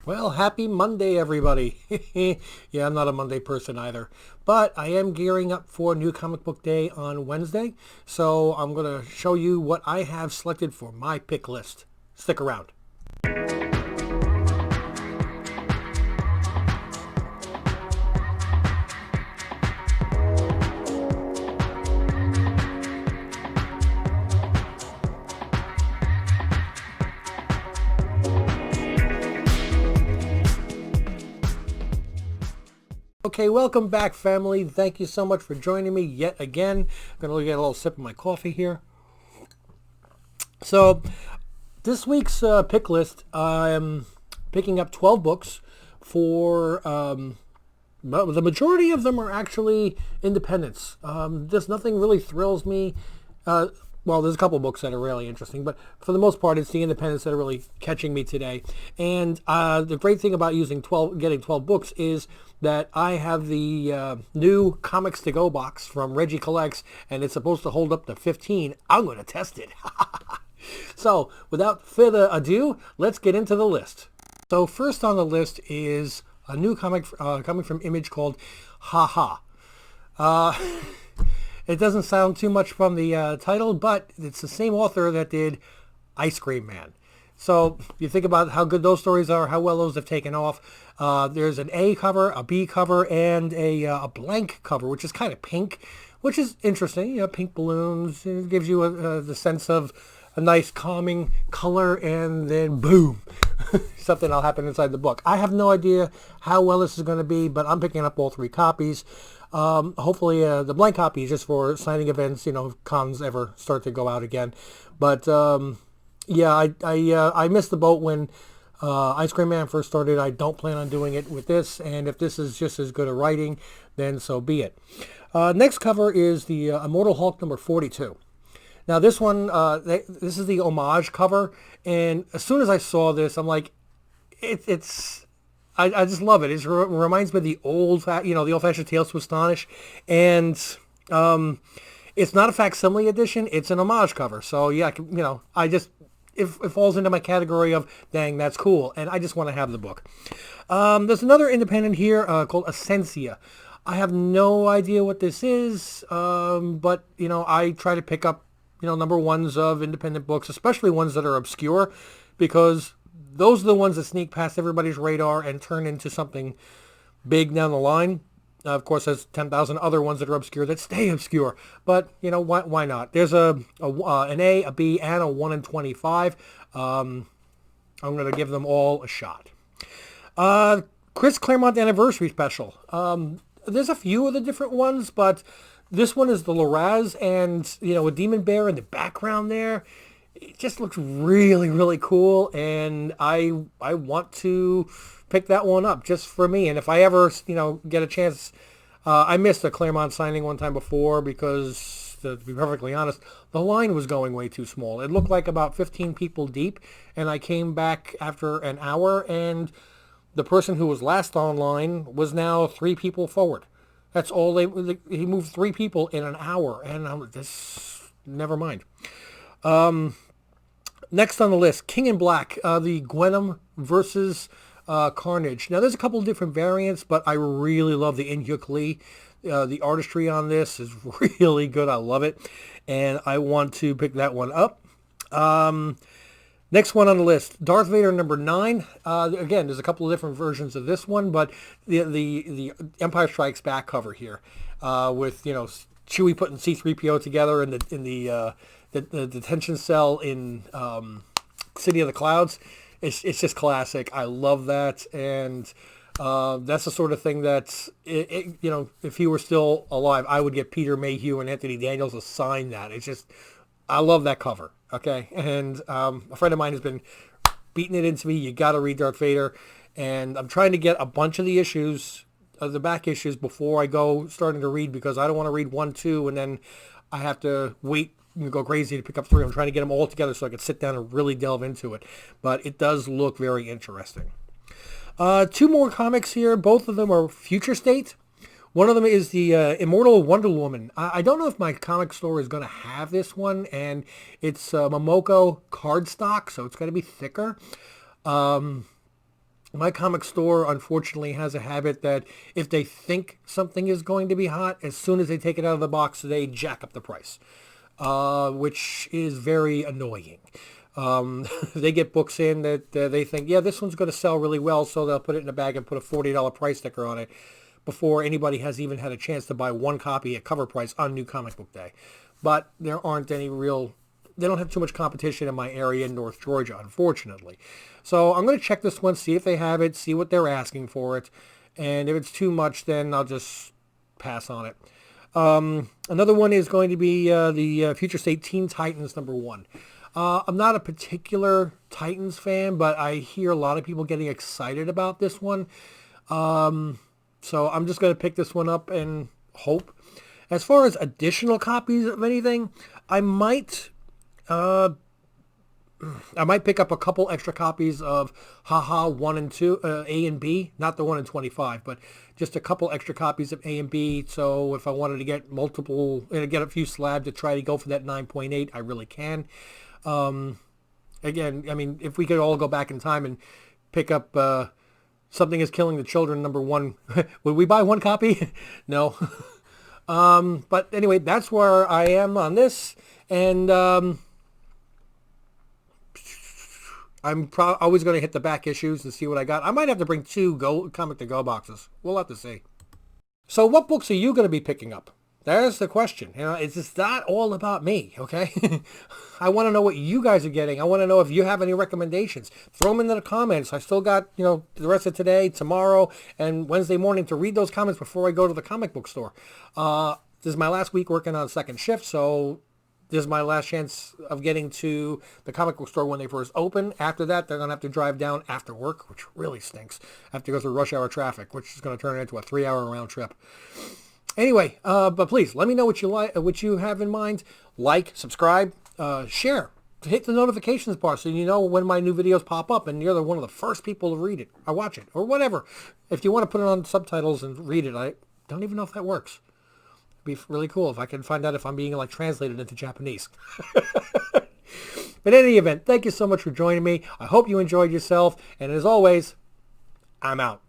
Well, happy Monday, everybody. Yeah, I'm not a Monday person either. But I am gearing up for New Comic Book Day on Wednesday. So I'm going to show you what I have selected for my pick list. Stick around. Okay, welcome back, family. Thank you so much for joining me yet again. I'm going to get a little sip of my coffee here. So, this week's pick list, I'm picking up 12 books for, the majority of them are actually independents. There's nothing really thrills me. Well, there's a couple books that are really interesting, but for the most part, it's the independents that are really catching me today. And the great thing about getting 12 books is that I have the new Comics to Go box from Reggie Collects, and it's supposed to hold up to 15. I'm going to test it. So, without further ado, let's get into the list. So, first on the list is a new comic coming from Image called Ha Ha. It doesn't sound too much from the title, but it's the same author that did Ice Cream Man. So you think about how good those stories are, how well those have taken off. There's an A cover, a B cover, and a blank cover, which is kind of pink, which is interesting. You know, pink balloons. It gives you the sense of a nice calming color, and then boom, something will happen inside the book. I have no idea how well this is going to be, but I'm picking up all 3 copies. Hopefully the blank copy is just for signing events, you know, if cons ever start to go out again. But yeah, I missed the boat when Ice Cream Man first started. I don't plan on doing it with this, and if this is just as good a writing, then so be it. Next cover is the Immortal Hulk number 42. Now this one, this is the homage cover, and as soon as I saw this, I'm like, I just love it. It reminds me of the old-fashioned Tales to Astonish, and it's not a facsimile edition. It's an homage cover. So yeah, it falls into my category of, dang, that's cool, and I just want to have the book. There's another independent here called Essentia. I have no idea what this is, but I try to pick up number ones of independent books, especially ones that are obscure, because those are the ones that sneak past everybody's radar and turn into something big down the line. Of course, there's 10,000 other ones that are obscure that stay obscure. But, why not? There's an A, a B, and a 1 in 25. I'm going to give them all a shot. Chris Claremont Anniversary Special. There's a few of the different ones, but this one is the Loraz and, a demon bear in the background there. It just looks really, really cool, and I want to pick that one up just for me. And if I ever, get a chance, I missed a Claremont signing one time before because, to be perfectly honest, the line was going way too small. It looked like about 15 people deep, and I came back after an hour, and the person who was last online was now 3 people forward. That's all he moved 3 people in an hour, and I'm just, never mind. Next on the list, King in Black, the Gwenom versus Carnage. Now, there's a couple of different variants, but I really love the In-Hyuk Lee. The artistry on this is really good. I love it, and I want to pick that one up. Next one on the list, Darth Vader number 9. Again, there's a couple of different versions of this one, but the Empire Strikes Back cover here, with Chewie putting C-3PO together in the detention cell in City of the Clouds. It's just classic. I love that, and that's the sort of thing that if he were still alive, I would get Peter Mayhew and Anthony Daniels to sign that. It's just, I love that cover. Okay, and a friend of mine has been beating it into me. You got to read Darth Vader, and I'm trying to get a bunch of the issues, the back issues, before I go starting to read, because I don't want to read 1, 2, and then I have to wait and go crazy to pick up 3. I'm trying to get them all together so I can sit down and really delve into it. But it does look very interesting. 2 more comics here. Both of them are Future State. One of them is the Immortal Wonder Woman. I don't know if my comic store is going to have this one, and it's Momoko cardstock, so it's going to be thicker. My comic store, unfortunately, has a habit that if they think something is going to be hot, as soon as they take it out of the box, they jack up the price, which is very annoying. They get books in that they think, yeah, this one's going to sell really well, so they'll put it in a bag and put a $40 price sticker on it before anybody has even had a chance to buy one copy at cover price on New Comic Book Day. But there aren't any real, they don't have too much competition in my area in North Georgia, unfortunately. So I'm going to check this one, see if they have it, see what they're asking for it. And if it's too much, then I'll just pass on it. Another one is going to be the Future State Teen Titans #1. I'm not a particular Titans fan, but I hear a lot of people getting excited about this one. So I'm just going to pick this one up and hope. As far as additional copies of anything, I might pick up a couple extra copies of Haha 1 and 2, A and B, not the 1 in 25, but just a couple extra copies of A and B. So if I wanted to get multiple, get a few slabs to try to go for that 9.8, I really can. Again, I mean, if we could all go back in time and pick up Something is Killing the Children #1, would we buy one copy? No. But anyway, that's where I am on this, and I'm always going to hit the back issues and see what I got. I might have to bring 2 Comic to Go boxes. We'll have to see. So what books are you going to be picking up? There's the question. You know, it's just not all about me, okay? I want to know what you guys are getting. I want to know if you have any recommendations. Throw them into the comments. I still got, the rest of today, tomorrow, and Wednesday morning to read those comments before I go to the comic book store. This is my last week working on second shift, so this is my last chance of getting to the comic book store when they first open. After that, they're going to have to drive down after work, which really stinks. I have to go through rush hour traffic, which is going to turn it into a 3-hour round trip. Anyway, but please let me know what you like, what you have in mind. Like, subscribe, share. Hit the notifications bar so you know when my new videos pop up, and you're one of the first people to read it or watch it or whatever. If you want to put it on subtitles and read it, I don't even know if that works. It'd be really cool if I can find out if I'm being translated into Japanese. But in any event, thank you so much for joining me. I hope you enjoyed yourself, and as always, I'm out.